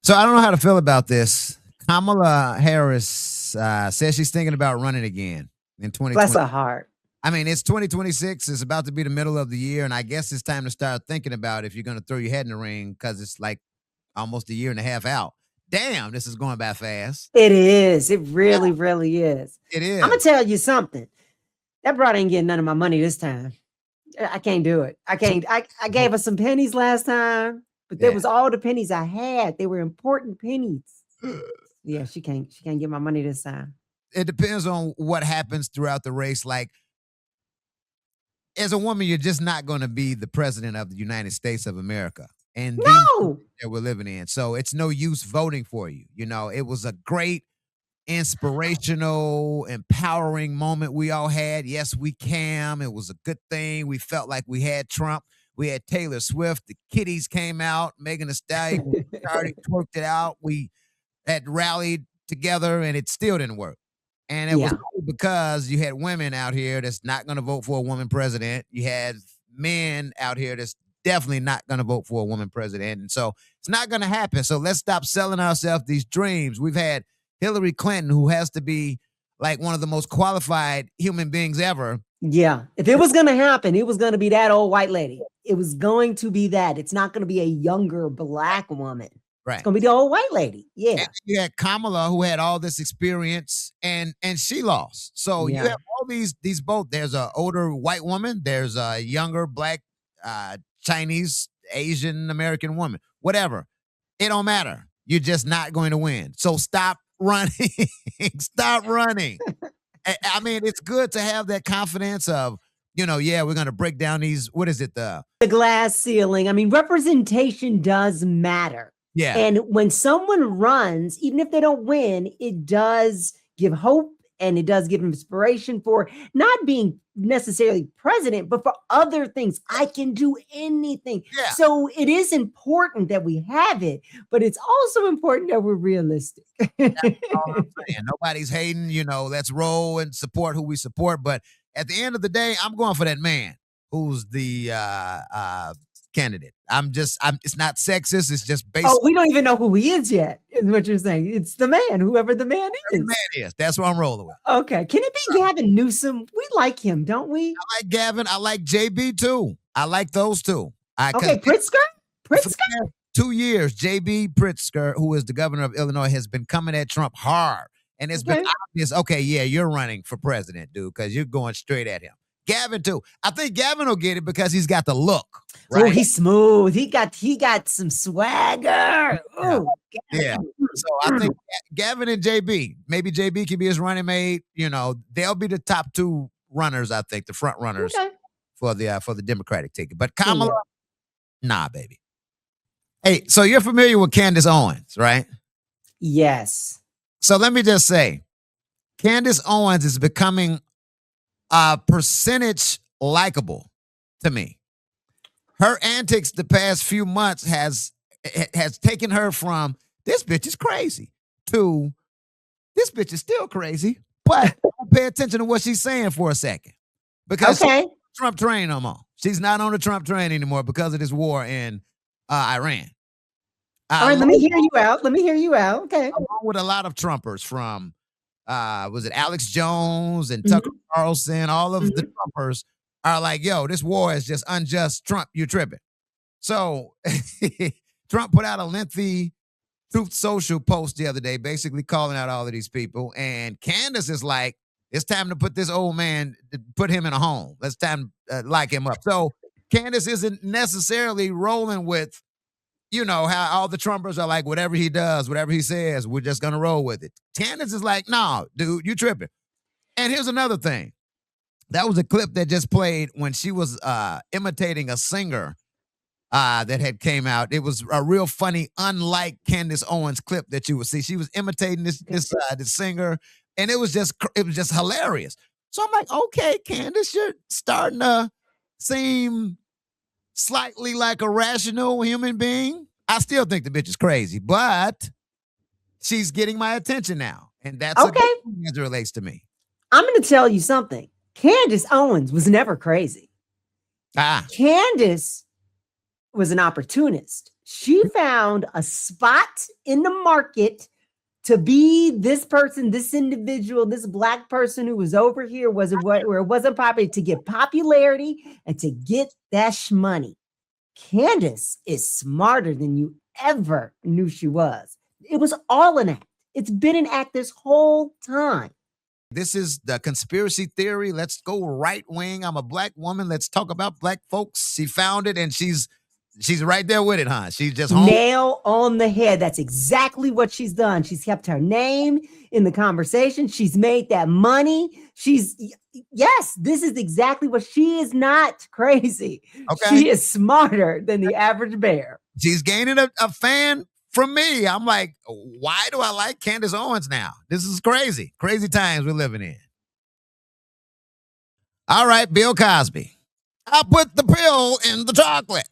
So I don't know how to feel about this. Kamala Harris says she's thinking about running again in Bless 2020. her heart. I mean, it's 2026. It's about to be the middle of the year, and I guess it's time to start thinking about if you're going to throw your head in the ring because it's like almost a year and a half out. Damn, this is going by fast. It is. It Yeah, really, really is. it I'm gonna is. tell you something. That broad ain't getting none of my money this time. I can't do it. I So, can't. I gave her some pennies last time, but there yeah. was all the pennies I had. They were important pennies. Yeah, she can't. She can't get my money this time. It depends on what happens throughout the race. Like, as a woman, you're just not going to be the president of the United States of America and these No. that we're living in. So it's no use voting for you. You know, it was a great, inspirational, empowering moment we all had. Yes, we can. It was a good thing. We felt like we had Trump. We had Taylor Swift. The kiddies came out. Megan Thee Stallion started, twerked it out. We had rallied together, and it still didn't work. And it was Yeah. only because you had women out here that's not going to vote for a woman president. You had men out here that's definitely not going to vote for a woman president. And so it's not going to happen. So let's stop selling ourselves these dreams. We've had Hillary Clinton, who has to be like one of the most qualified human beings ever. Yeah. If it was gonna happen, it was gonna be that old white lady. It was going to be that. It's not gonna be a younger black woman. It's Right. gonna be the old white lady. Yeah. And you had Kamala, who had all this experience, and she lost. So you Yeah. have all these both. There's a older white woman. There's a younger black, Chinese, Asian American woman. Whatever, it don't matter. You're just not going to win. So stop running. Stop running. I mean, it's good to have that confidence of, yeah, we're going to break down these. What is it? The glass ceiling. I mean, representation does matter. Yeah, And when someone runs, even if they don't win, it does give hope and it does give inspiration for not being necessarily president, but for other things. I can do anything. yeah. So it is important that we have it, but it's also important that we're realistic. All I'm saying. Nobody's hating, let's roll and support who we support. But at the end of the day, I'm going for that man who's the candidate. It's not sexist. It's just based Oh, we don't even know who he is yet, is what you're saying. It's the man, whoever the man on who the is. man is. That's what I'm rolling with. Okay. Can it be Gavin Newsom? We like him, don't we? I like Gavin. I like JB too. I like those two. Okay, Pritzker? For Pritzker? the past 2 years, JB Pritzker, who is the governor of Illinois, has been coming at Trump hard. And it's been Okay. obvious, okay, yeah, you're running for president, dude, because you're going straight at him. Gavin, too. I think Gavin will get it because he's got the look, Oh, right? he's smooth. He got some swagger. Yeah. Oh, Yeah. So I think Gavin and JB, maybe JB can be his running mate. They'll be the top two runners, I think, the front runners okay. for the Democratic ticket. But Yeah. Kamala, nah, baby. Hey, so you're familiar with Candace Owens, right? Yes. So let me just say, Candace Owens is becoming a percentage likable to me. Her antics the past few months has taken her from this bitch is crazy to this bitch is still crazy, but don't pay attention to what she's saying for a second because she's Okay. not on the Trump train no more. She's not on the Trump train anymore because of this war in Iran. All right, let me hear you out. Let me hear you out. Okay. Along with a lot of Trumpers from was it Alex Jones and Tucker Carlson, all of the Trumpers are like, yo, this war is just unjust. Trump, you tripping. So Trump put out a lengthy Truth Social post the other day, basically calling out all of these people. And Candace is like, it's time to put this old man, put him in a home. Let's time lock him up. So Candace isn't necessarily rolling with, how all the Trumpers are like, whatever he does, whatever he says, we're just going to roll with it. Candace is like, no, dude, you tripping. And here's another thing. That was a clip that just played when she was imitating a singer that had came out. It was a real funny, unlike Candace Owens clip that you would see. She was imitating this singer, and it was just hilarious. So I'm like, okay, Candace, you're starting to seem slightly like a rational human being. I still think the bitch is crazy, but she's getting my attention now, and that's a Okay. good thing as it relates to me. I'm going to tell you something. Candace Owens was never crazy. Ah, Candace was an opportunist. She found a spot in the market to be this person, this individual, this Black person who was over here, where it wasn't popular, to get popularity and to get that money. Candace is smarter than you ever knew she was. It was all an act. It's been an act this whole time. This is the conspiracy theory. Let's go right wing. I'm a Black woman. Let's talk about Black folks. She found it and she's right there with it, huh? She's just home. Nail on the head. That's exactly what she's done. She's kept her name in the conversation. She's made that money. Yes, this is exactly what she is. Not crazy. Okay. She is smarter than the average bear. She's gaining a fan from me. I'm like, why do I like Candace Owens now? This is crazy. Crazy times we're living in. All right, Bill Cosby. I put the pill in the chocolate.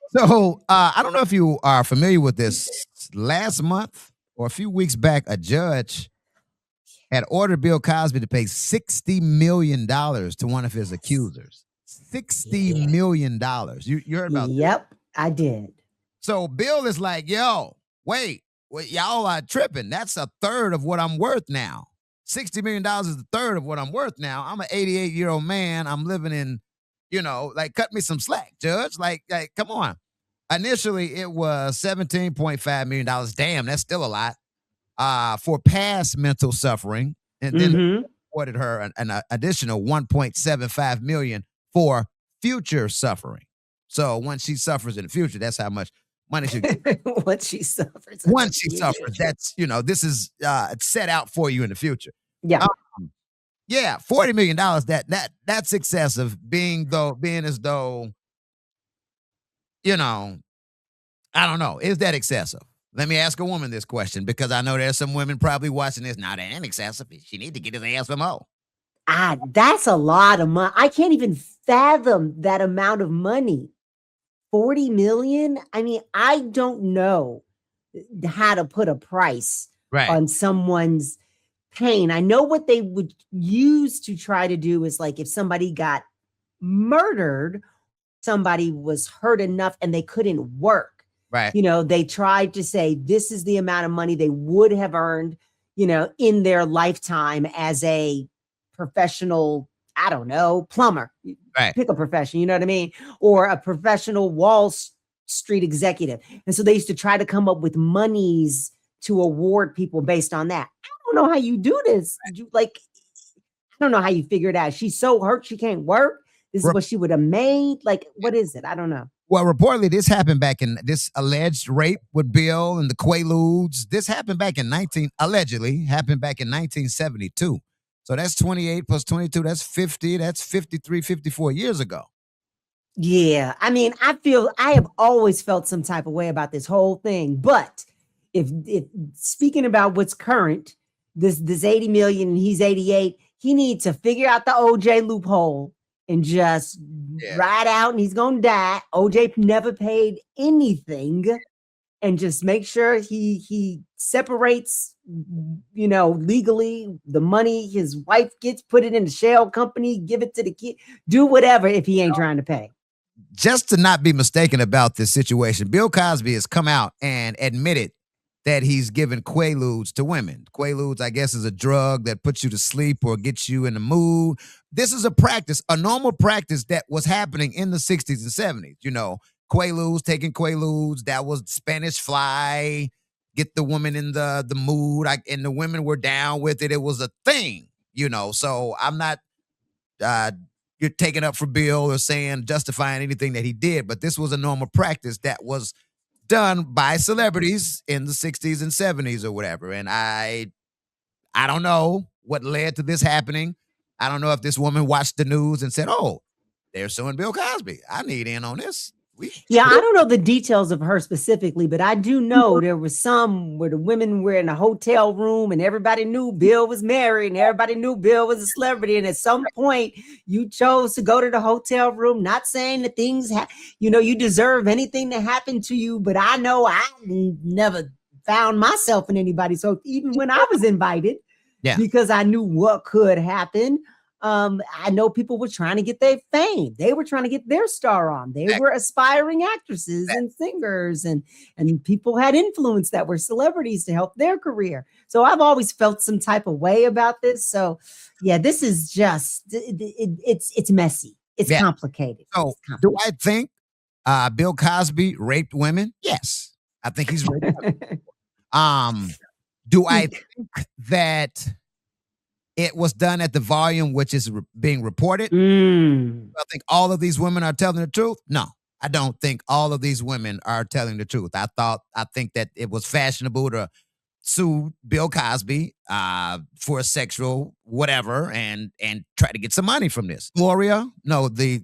So I don't know if you are familiar with this. Last month or a few weeks back, a judge had ordered Bill Cosby to pay $60 million to one of his accusers. $60 million. You heard about that? Yep, I did. So Bill is like, yo, wait, y'all are tripping. That's a third of what I'm worth now. $60 million is a third of what I'm worth now. I'm an 88-year-old man. I'm living in, like, cut me some slack, Judge. Like, come on. Initially, it was $17.5 million. Damn, that's still a lot. For past mental suffering. And then awarded her an additional $1.75 million for future suffering. So once she suffers in the future, that's how much money she gets. Once she suffers. That's, this is set out for you in the future. Yeah. Yeah, $40 million, that's excessive, being as though, I don't know. Is that excessive? Let me ask a woman this question, because I know there's some women probably watching this. Now, that ain't excessive. She need to get his ass some more. That's a lot of money. I can't even fathom that amount of money. 40 million? I mean, I don't know how to put a price on someone's pain. I know what they would use to try to do is, like, if somebody got murdered, somebody was hurt enough and they couldn't work. Right. They tried to say this is the amount of money they would have earned, in their lifetime as a professional, I don't know, plumber. Right. Pick a profession, you know what I mean? Or a professional Wall Street executive. And so they used to try to come up with monies to award people based on that. I don't know how you do this. I don't know how you figure it out. She's so hurt she can't work. This is what she would have made. Like, what is it? I don't know. Well, reportedly, this alleged rape with Bill and the Quaaludes. This happened back in 1972. So that's 28 plus 22. That's 50. That's 53, 54 years ago. Yeah. I mean, I have always felt some type of way about this whole thing. But if speaking about what's current, this 80 million and he's 88, he needs to figure out the OJ loophole and just ride out, and he's going to die. OJ never paid anything, and just make sure he separates, legally the money his wife gets, put it in the shell company, give it to the kid, do whatever if he ain't trying to pay. Just to not be mistaken about this situation, Bill Cosby has come out and admitted that he's given Quaaludes to women. Quaaludes, I guess, is a drug that puts you to sleep or gets you in the mood. This is a normal practice that was happening in the 60s and 70s. Quaaludes, taking Quaaludes, that was Spanish Fly, get the woman in the mood, and the women were down with it. It was a thing, So I'm not you're taking up for Bill or justifying anything that he did, but this was a normal practice that was done by celebrities in the 60s and 70s or whatever. And I don't know what led to this happening. I don't know if this woman watched the news and said, oh, they're suing Bill Cosby. I need in on this. I don't know the details of her specifically, but I do know there was some where the women were in a hotel room and everybody knew Bill was married and everybody knew Bill was a celebrity. And at some point you chose to go to the hotel room, not saying that things, you deserve anything to happen to you. But I know I never found myself in anybody. So even when I was invited, because I knew what could happen, I know people were trying to get their fame. They were trying to get their star on. They were aspiring actresses and singers, and people had influence that were celebrities to help their career. So I've always felt some type of way about this. So yeah, this is just it's messy. It's complicated. So do I think Bill Cosby raped women? Yes, I think he's raped women. Do I think that it was done at the volume which is being reported? I think all of these women are telling the truth? No, I don't think all of these women are telling the truth. I think that it was fashionable to sue Bill Cosby for a sexual whatever and try to get some money from this. Gloria, the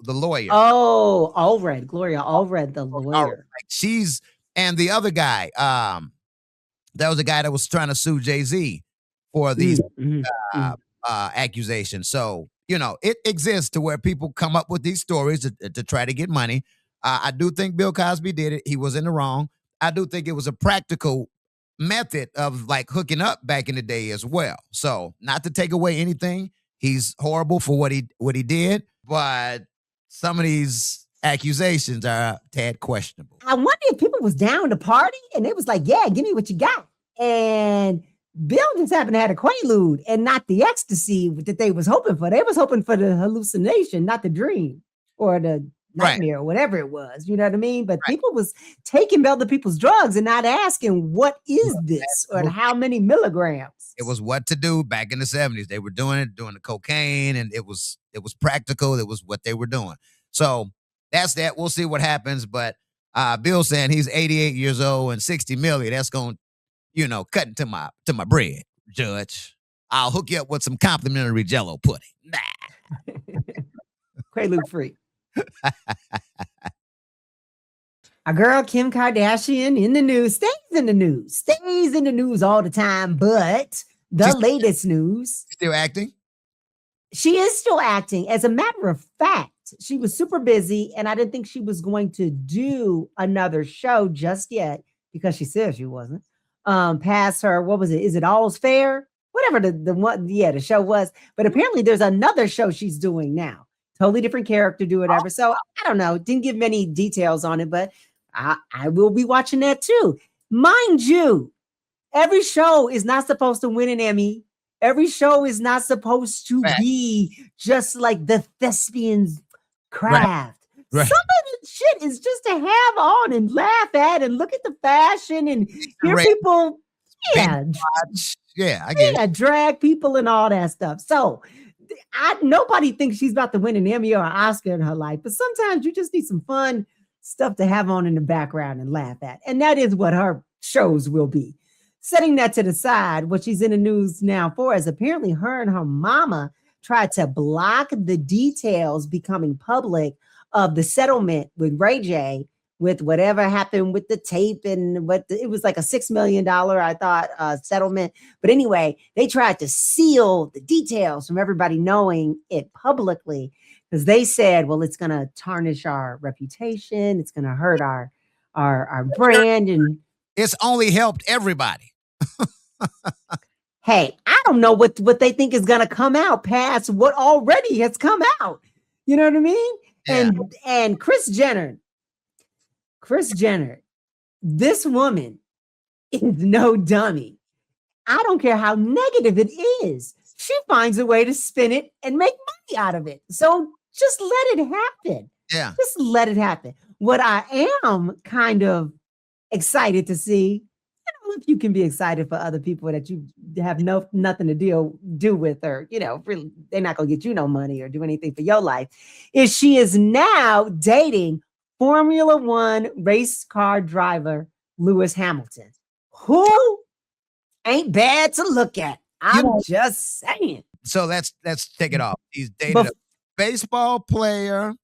lawyer. Oh, Allred, Gloria Allred, the lawyer. She's and the other guy. That was the guy that was trying to sue Jay-Z for these accusations. So, it exists to where people come up with these stories to try to get money. I do think Bill Cosby did it. He was in the wrong. I do think it was a practical method of like hooking up back in the day as well. So not to take away anything. He's horrible for what he did, but some of these accusations are a tad questionable. I wonder if people was down to party and it was like, yeah, give me what you got. And Bill just happened to have a quaalude and not the ecstasy that they was hoping for. They was hoping for the hallucination, not the dream or the nightmare or whatever it was. You know what I mean? But people was taking other people's drugs and not asking, what is this or how many milligrams? It was what to do back in the 70s. They were doing the cocaine, and it was practical. It was what they were doing. So that's that. We'll see what happens. But Bill saying he's 88 years old and 60 million. That's going, cut into my bread, Judge. I'll hook you up with some complimentary Jell-O-Pudding. Nah. Quaalude free. Our girl Kim Kardashian in the news, stays in the news all the time, but the latest news. Still acting? She is still acting. As a matter of fact, she was super busy, and I didn't think she was going to do another show just yet because she said she wasn't. Past her, what was it? Is it All's Fair? Whatever the show was. But apparently there's another show she's doing now. Totally different character, do whatever. So I don't know. Didn't give many details on it, but I will be watching that too. Mind you, every show is not supposed to win an Emmy. Every show is not supposed to be just like the thespian's craft. Right. Some of the shit is just to have on and laugh at and look at the fashion and hear people. Yeah, I get it. Drag people and all that stuff. So nobody thinks she's about to win an Emmy or an Oscar in her life, but sometimes you just need some fun stuff to have on in the background and laugh at. And that is what her shows will be. Setting that to the side, what she's in the news now for is apparently her and her mama tried to block the details becoming public of the settlement with Ray-J, with whatever happened with the tape and it was like a $6 million, I thought, settlement. But anyway, they tried to seal the details from everybody knowing it publicly because they said, well, it's going to tarnish our reputation. It's going to hurt our brand. And it's only helped everybody. Hey, I don't know what they think is going to come out past what already has come out. You know what I mean? Yeah. And Kris Jenner, this woman is no dummy. I don't care how negative it is. She finds a way to spin it and make money out of it. So just let it happen. Yeah. Just let it happen. What I am kind of excited to see, I don't know if you can be excited for other people that you have nothing to do with, or, really, they're not going to get you no money or do anything for your life, is she is now dating Formula One race car driver Lewis Hamilton, who ain't bad to look at. I'm just saying. So let's take it off. He's dated a baseball player,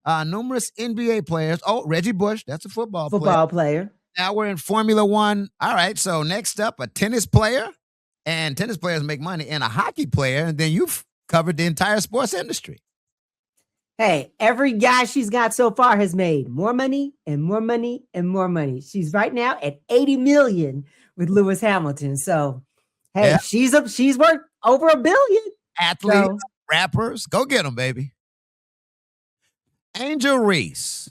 numerous NBA players. Oh, Reggie Bush, that's a football player. Now we're in Formula One. All right, so next up, a tennis player, and tennis players make money, and a hockey player, and then you've covered the entire sports industry. Hey, every guy she's got so far has made more money and more money and more money. She's right now at 80 million with Lewis Hamilton. So, hey, she's worth over 1 billion. Athletes, So, rappers, go get them, baby. Angel Reese,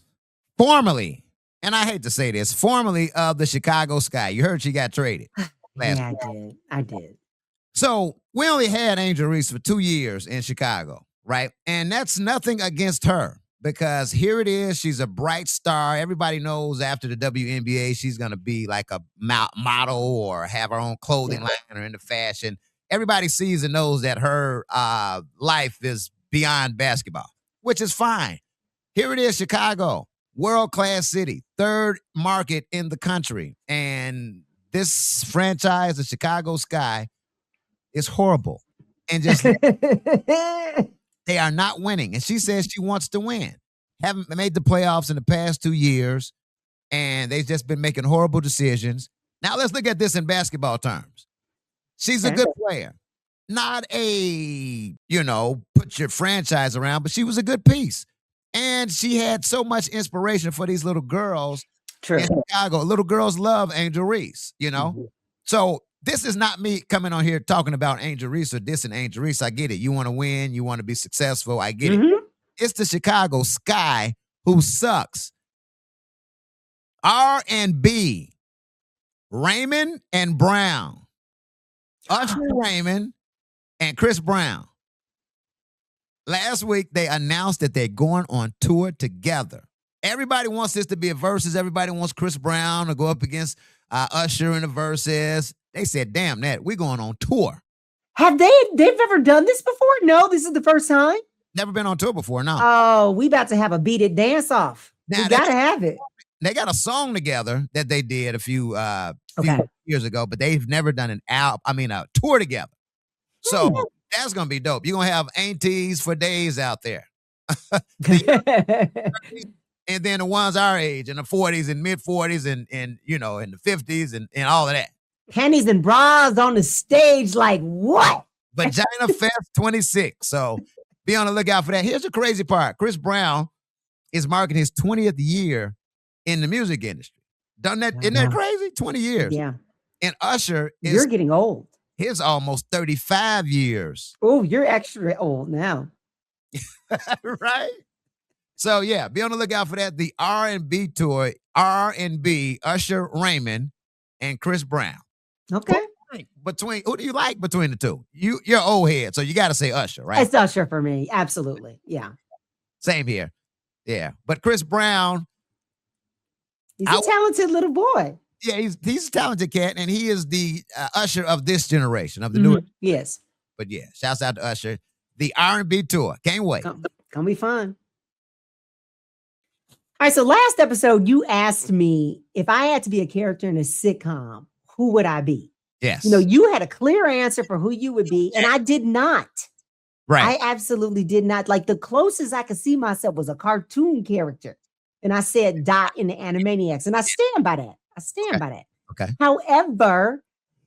formerly, and I hate to say this, formerly of the Chicago Sky. You heard she got traded last yeah, week. I did. So we only had Angel Reese for 2 years in Chicago, right? And that's nothing against her because here it is. She's a bright star. Everybody knows after the WNBA, she's going to be like a model or have her own clothing line or into fashion. Everybody sees and knows that her life is beyond basketball, which is fine. Here it is, Chicago, world-class city, third market in the country. And this franchise, the Chicago Sky, is horrible. And just they are not winning. And she says she wants to win. Haven't made the playoffs in the past 2 years, and they've just been making horrible decisions. Now let's look at this in basketball terms. She's a good player. Not a, put your franchise around, but she was a good piece. And she had so much inspiration for these little girls in Chicago. Little girls love Angel Reese, Mm-hmm. So this is not me coming on here talking about Angel Reese or dissing Angel Reese. I get it. You want to win. You want to be successful. I get it. It's the Chicago Sky who sucks. R&B, Raymond and Brown. Usher Raymond and Chris Brown. Last week, they announced that they're going on tour together. Everybody wants this to be a versus. Everybody wants Chris Brown to go up against Usher in the versus. They said, damn that, we're going on tour. Have they've ever done this before? No, this is the first time? Never been on tour before, no. Oh, we about to have a Beat It dance off. Now, we got to have it. They got a song together that they did a few years ago, but they've never done a tour together. So that's going to be dope. You're going to have aunties for days out there. And then the ones our age in the 40s and mid 40s and in the 50s and all of that. Panties and bras on the stage, like what? Vagina Fest 26. So be on the lookout for that. Here's the crazy part. Chris Brown is marking his 20th year in the music industry. Isn't that crazy? 20 years. Yeah. And Usher You're getting old. His almost 35 years. Oh, you're extra old now. Right? So yeah, be on the lookout for that. The R&B tour, R&B, Usher Raymond, and Chris Brown. Okay. Who do you like between the two? You're old head, so you got to say Usher, right? It's Usher for me. Absolutely. Yeah. Same here. Yeah. But Chris Brown. He's a talented little boy. Yeah, he's a talented cat, and he is the Usher of this generation, of the new. Yes. But yeah, shouts out to Usher. The R&B tour. Can't wait. Gonna be fun. All right, so last episode, you asked me if I had to be a character in a sitcom, who would I be? Yes. You had a clear answer for who you would be, and I did not. Right. I absolutely did not. Like, the closest I could see myself was a cartoon character. And I said Dot in the Animaniacs, and I stand by that. By that. Okay. However,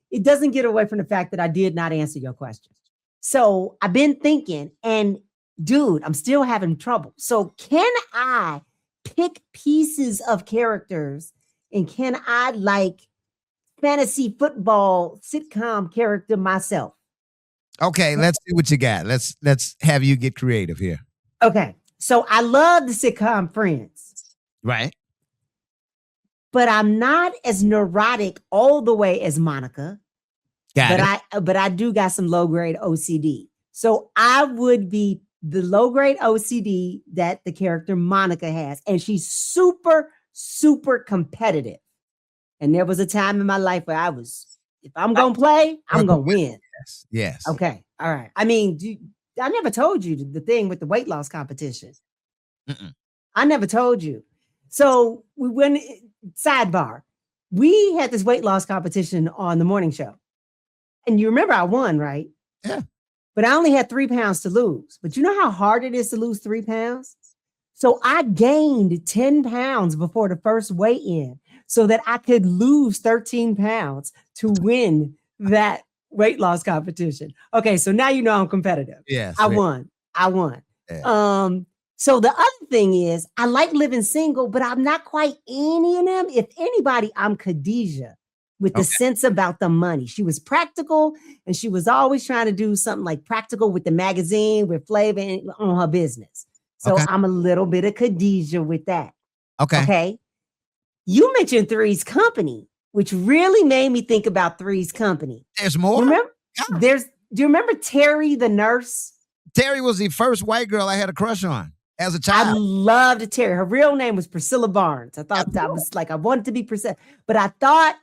it doesn't get away from the fact that I did not answer your question. So I've been thinking, and dude, I'm still having trouble. So can I pick pieces of characters, and can I like fantasy football sitcom character myself? Okay, let's see what you got. Let's have you get creative here. Okay. So I love the sitcom Friends. Right. But I'm not as neurotic all the way as Monica. But I do got some low grade OCD. So I would be the low grade OCD that the character Monica has. And she's super, super competitive. And there was a time in my life where if I'm going to play, I'm going to win. Yes. Okay. All right. I mean, I never told you the thing with the weight loss competition. I never told you. So we went, sidebar, we had this weight loss competition on the morning show. And you remember I won, right? Yeah. But I only had 3 pounds to lose. But you know how hard it is to lose 3 pounds? So I gained 10 pounds before the first weigh-in so that I could lose 13 pounds to win that weight loss competition. Okay, so now you know I'm competitive. Yes. I won. Yeah. So the other thing is I like living single, but I'm not quite any of them. If anybody, I'm Khadijah. with the sense about the money. She was practical, and she was always trying to do something like practical with the magazine, with Flavor on her business. So I'm a little bit of Khadijah with that. Okay. You mentioned Three's Company, which really made me think about Three's Company. There's more? Remember? Do you remember Terry the nurse? Terry was the first white girl I had a crush on as a child. I loved Terry. Her real name was Priscilla Barnes. I thought that was like, I wanted to be Priscilla, but I thought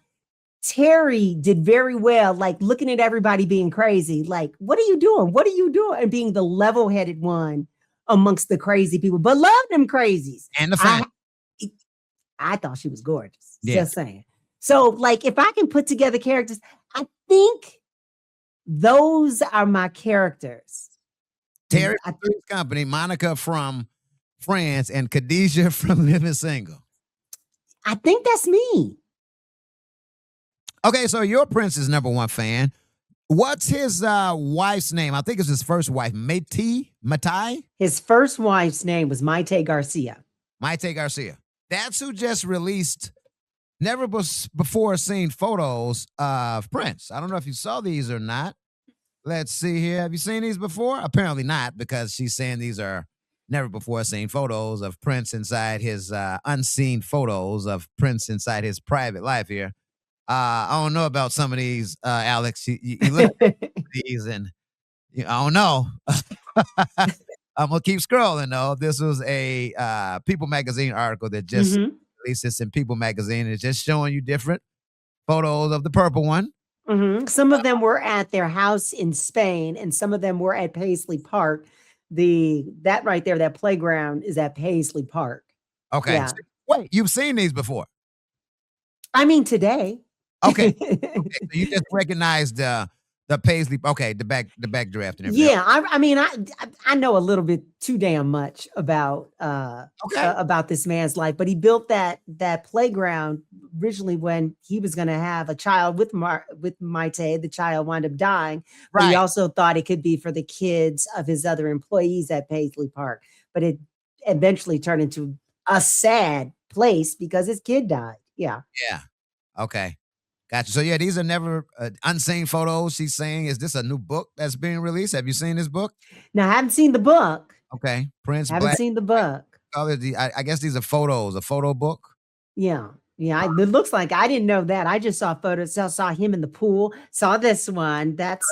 Terry did very well, like looking at everybody being crazy. Like, what are you doing? What are you doing? And being the level-headed one amongst the crazy people, but loved them crazies. And the fan. I thought she was gorgeous. Yeah. Just saying. So, like, if I can put together characters, I think those are my characters. Terry from Three's Company, Monica from Friends, and Khadijah from Living Single. I think that's me. Okay, so you're Prince's #1 fan. What's his wife's name? I think it's his first wife, Matai? His first wife's name was Maite Garcia. Maite Garcia. That's who just released never before seen photos of Prince. I don't know if you saw these or not. Let's see here. Have you seen these before? Apparently not, because she's saying these are never before seen photos of Prince inside his unseen photos of Prince inside his private life here. I don't know about some of these, Alex. You look at these and I don't know. I'm going to keep scrolling, though. This was a People Magazine article that just released this in People Magazine. It's just showing you different photos of the purple one. Some of them were at their house in Spain, and some of them were at Paisley Park. That right there, that playground is at Paisley Park. Okay. Yeah. Wait, you've seen these before? I mean, today. Okay. So you just recognized the Paisley, the backdraft and everything. Yeah, I mean, I know a little bit too damn much about this man's life, but he built that playground originally when he was going to have a child with Maite. The child wound up dying, but he also thought it could be for the kids of his other employees at Paisley Park. But it eventually turned into a sad place because his kid died. Yeah. Yeah. Okay. Gotcha. So yeah, these are never unseen photos. She's saying, is this a new book that's being released? Have you seen this book? No, I haven't seen the book. Okay, Prince. Haven't seen the book. I guess these are photos. A photo book. Yeah. It looks like I didn't know that. I just saw photos. I saw him in the pool. Saw this one. That's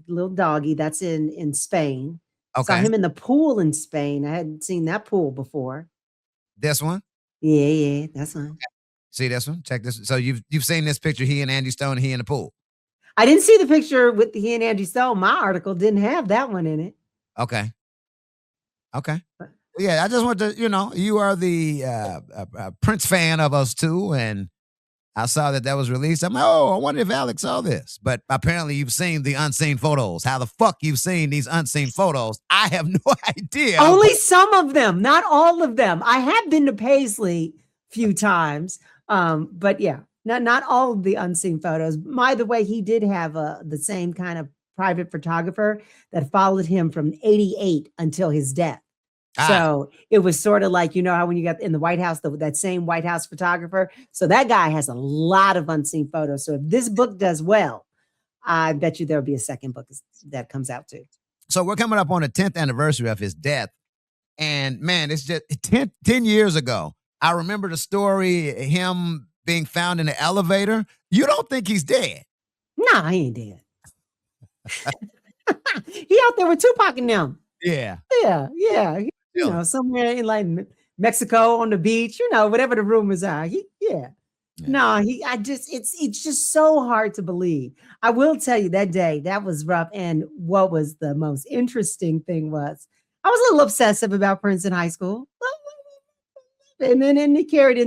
little doggy. That's in Spain. Okay. Saw him in the pool in Spain. I hadn't seen that pool before. This one. Yeah, that's one. Okay. See this one? Check this. So you've seen this picture, he and Andy Stone, he in the pool. I didn't see the picture with he and Andy Stone. My article didn't have that one in it. Okay. Yeah, I just want to, you are the Prince fan of us too, and I saw that was released. I'm like, I wonder if Alex saw this. But apparently you've seen the unseen photos. How the fuck you've seen these unseen photos? I have no idea. Only some of them, not all of them. I have been to Paisley a few times. But yeah, not all of the unseen photos. By the way, he did have the same kind of private photographer that followed him from 88 until his death. So it was sort of like, how when you got in the White House, that same White House photographer. So that guy has a lot of unseen photos. So if this book does well, I bet you there'll be a second book that comes out too. So we're coming up on the 10th anniversary of his death. And man, it's just 10 years ago. I remember the story, him being found in the elevator. You don't think he's dead? No, he ain't dead. He out there with Tupac and them. Yeah. Yeah. Somewhere in like Mexico on the beach, whatever the rumors are. No, it's just so hard to believe. I will tell you that day, that was rough. And what was the most interesting thing was I was a little obsessive about Prince in high school. And then it carried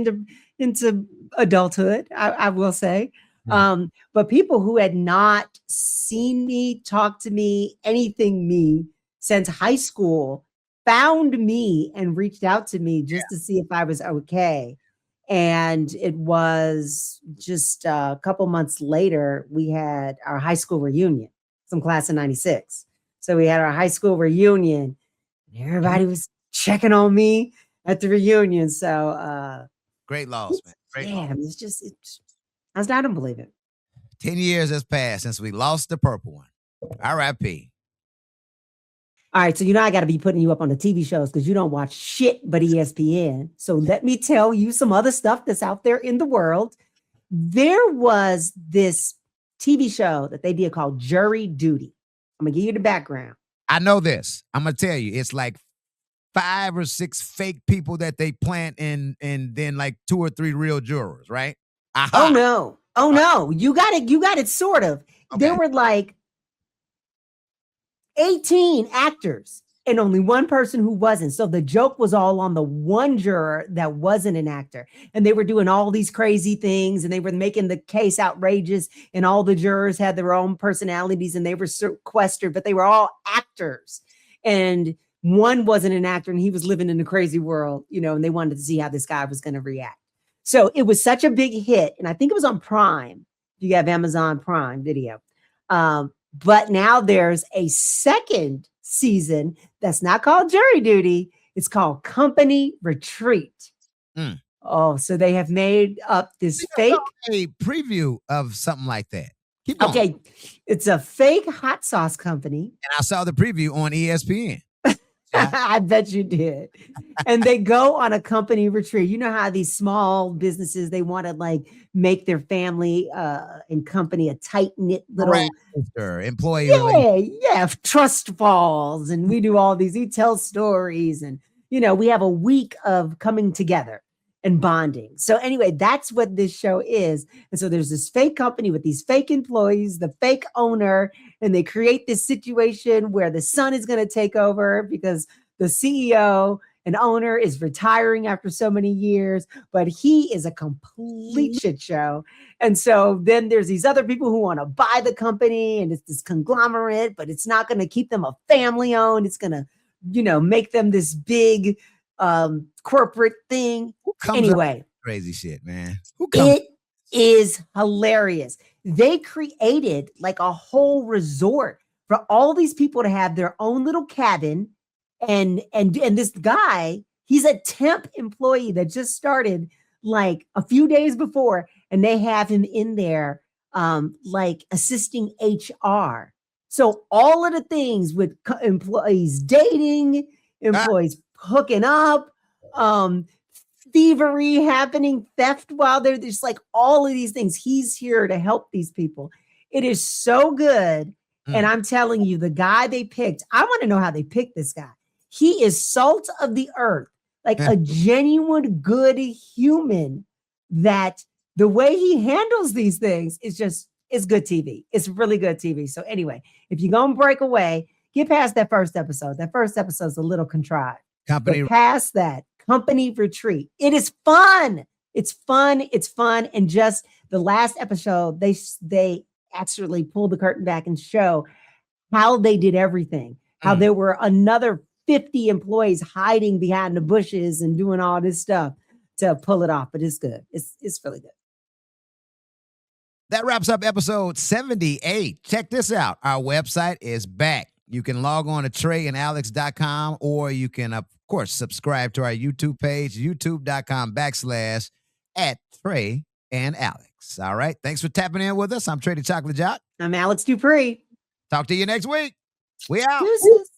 into adulthood, I will say. But people who had not seen me, talked to me, anything me since high school found me and reached out to me just to see if I was okay. And it was just a couple months later, we had our high school reunion, some class of 96. So we had our high school reunion. And everybody was checking on me at the reunion. So great loss, man. Great loss. It's just I don't believe it. 10 years has passed since we lost the purple one. R.I.P. All right, so I got to be putting you up on the TV shows because you don't watch shit but ESPN. So let me tell you some other stuff that's out there in the world. There was this TV show that they did called Jury Duty. I'm going to give you the background. I know this. I'm going to tell you. It's like 5 or 6 fake people that they plant and then like 2 or 3 real jurors, right? Aha. Oh no. You got it sort of. Okay. There were like 18 actors and only one person who wasn't. So the joke was all on the one juror that wasn't an actor. And they were doing all these crazy things and they were making the case outrageous and all the jurors had their own personalities and they were sequestered, but they were all actors. And one wasn't an actor and he was living in a crazy world, and they wanted to see how this guy was going to react. So it was such a big hit. And I think it was on Prime. You have Amazon Prime Video. But now there's a second season that's not called Jury Duty. It's called Company Retreat. Mm. Oh, so they have made up this fake a preview of something like that. Keep going. Okay, it's a fake hot sauce company. And I saw the preview on ESPN. I bet you did. And they go on a company retreat. You know how these small businesses, they want to like make their family and company a tight-knit little employee. Yeah, trust falls. And we do all these, we tell stories and, we have a week of coming together and bonding. So anyway, that's what this show is. And so there's this fake company with these fake employees, the fake owner, and they create this situation where the son is going to take over because the CEO and owner is retiring after so many years, but he is a complete shit show. And so then there's these other people who want to buy the company and it's this conglomerate, but it's not going to keep them a family owned. It's going to, make them this big corporate thing. Anyway, crazy shit, man. It is hilarious. They created like a whole resort for all these people to have their own little cabin. And this guy, he's a temp employee that just started like a few days before, and they have him in there like assisting HR. So all of the things with employees dating, employees hooking up, thievery happening, theft while they're just like all of these things. He's here to help these people. It is so good. And I'm telling you, the guy they picked, I want to know how they picked this guy. He is salt of the earth, like a genuine good human that the way he handles these things is just, it's good TV. It's really good TV. So anyway, if you're going to break away, get past that first episode. That first episode is a little contrived. But past that, Company Retreat. It is fun. It's fun. It's fun. And just the last episode, they actually pulled the curtain back and show how they did everything. How there were another 50 employees hiding behind the bushes and doing all this stuff to pull it off. But it's good. It's really good. That wraps up episode 78. Check this out. Our website is back. You can log on to TreyandAlexx.com, or you can, of course, subscribe to our YouTube page, youtube.com/@TreyandAlexx. All right. Thanks for tapping in with us. I'm Trey the Choklit Jok. I'm Alexx Dupri. Talk to you next week. We out. Deuces.